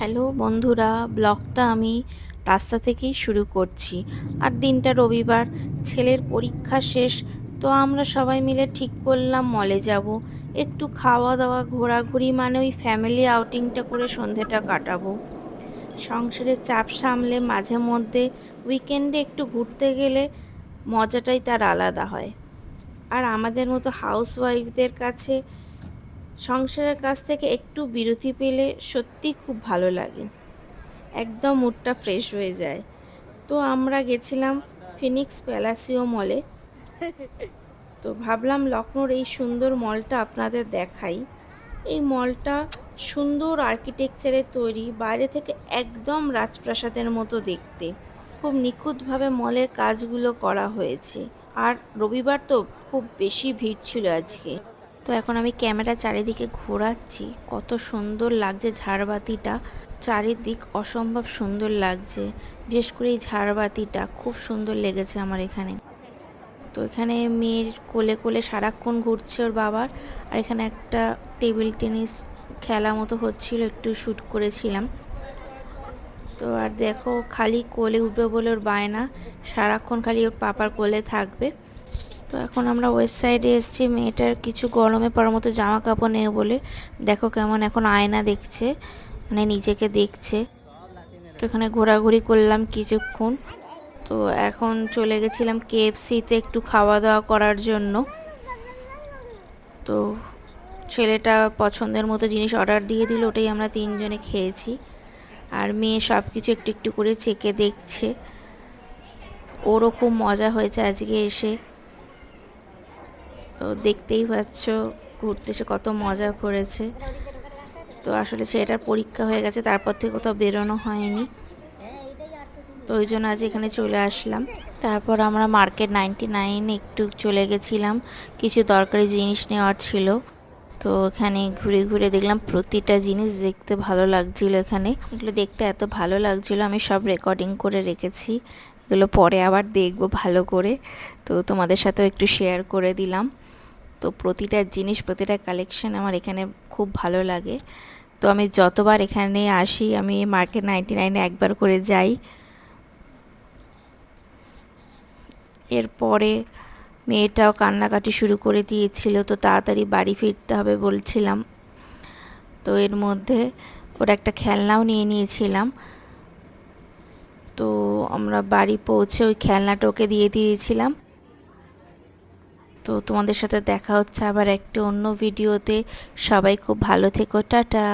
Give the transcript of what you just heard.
Hello বন্ধুরা, ব্লগটা আমি রাস্তা থেকেই শুরু করছি। আর দিনটা রবিবার, ছেলের পরীক্ষা শেষ। তো আমরা সবাই মিলে ঠিক করলাম মলে যাব। একটু খাওয়া দাওয়া ঘোরাঘুরি, মানে ওই ফ্যামিলি আউটিংটা করে সন্ধেটা কাটাবো। সংসারের চাপ সামলে মাঝে মধ্যে উইকেন্ডে একটু ঘুরতে গেলে মজাটাই তার আলাদা হয়। আর আমাদের মতো হাউসওয়াইফদের কাছে সংসারের কাছ থেকে একটু বিরতি পেলে সত্যিই খুব ভালো লাগে। একদম মুডটা ফ্রেশ হয়ে যায়। তো আমরা গেছিলাম ফিনিক্স প্যালাসিও মলে। তো ভাবলাম লখনৌর এই সুন্দর মলটা আপনাদের দেখাই। এই মলটা সুন্দর আর্কিটেকচারে তৈরি, বাইরে থেকে একদম রাজপ্রাসাদের মতো দেখতে। খুব নিখুঁতভাবে মলের কাজগুলো করা হয়েছে। আর রবিবার তো খুব বেশি ভিড় ছিল আজকে। তো এখন আমি ক্যামেরা চারিদিকে ঘোরাচ্ছি, কত সুন্দর লাগছে ঝাড়বাতিটা। চারিদিক অসম্ভব সুন্দর লাগছে, বিশেষ করে এই ঝাড়বাতিটা খুব সুন্দর লেগেছে আমার এখানে। তো এখানে মেয়ের কোলে কোলে সারাক্ষণ ঘুরছে ওর বাবার। আর এখানে একটা টেবিল টেনিস খেলা মতো হচ্ছিল, একটু শ্যুট করেছিলাম। তো আর দেখো, খালি কোলে উঠবে বলে ওর বায়না, সারাক্ষণ খালি ওর পাপার কোলে থাকবে। তো এখন আমরা ওয়েস্ট সাইডে এসেছি, মেয়েটার কিছু গরমে পড়ার মতো জামা কাপড় নেই বলে। দেখো কেমন এখন আয়না দেখছে, মানে নিজেকে দেখছে। তো এখানে ঘোরাঘুরি করলাম কিছুক্ষণ। তো এখন চলে গেছিলাম কেএফসিতে একটু খাওয়া দাওয়া করার জন্য। তো ছেলেটা পছন্দের মতো জিনিস অর্ডার দিয়ে দিল, ওটাই আমরা তিনজনে খেয়েছি। আর মেয়ে সব কিছু একটু একটু করে চেকে দেখছে। ওরও খুব মজা হয়েছে আজকে এসে। তো দেখতেই পাচ্ছ ঘুরতে এসে কত মজা করেছে। তো আসলে ছেলেটার পরীক্ষা হয়ে গেছে, তারপর থেকে কোথাও বেরোনো হয়নি। তো ওই জন্য আজ এখানে চলে আসলাম। তারপর আমরা মার্কেট 99 একটু চলে গেছিলাম, কিছু দরকারি জিনিস নেওয়ার ছিল। তো এখানে ঘুরে ঘুরে দেখলাম প্রতিটা জিনিস দেখতে ভালো লাগছিল। এখানে এগুলো দেখতে এত ভালো লাগছিল, আমি সব রেকর্ডিং করে রেখেছি। এগুলো পরে আবার দেখবো ভালো করে। তো তোমাদের সাথেও একটু শেয়ার করে দিলাম। তো প্রতিটা জিনিস, প্রতিটা কালেকশন আমার এখানে খুব ভালো লাগে। তো আমি যতবার এখানে আসি, আমি মার্কেট 99 একবার করে যাই। এরপরে মেয়েটাও কান্নাকাটি শুরু করে দিয়েছিল, তো তাড়াতাড়ি বাড়ি ফিরতে হবে বলছিলাম। তো এর মধ্যে ওর একটা খেলনাও নিয়ে নিয়েছিলাম। তো আমরা বাড়ি পৌঁছে ওই খেলনাটা ওকে দিয়ে দিয়েছিলাম। তো তোমাদের সাথে দেখা হচ্ছে আবার একটা অন্য ভিডিওতে। সবাই খুব ভালো থেকো, টাটা।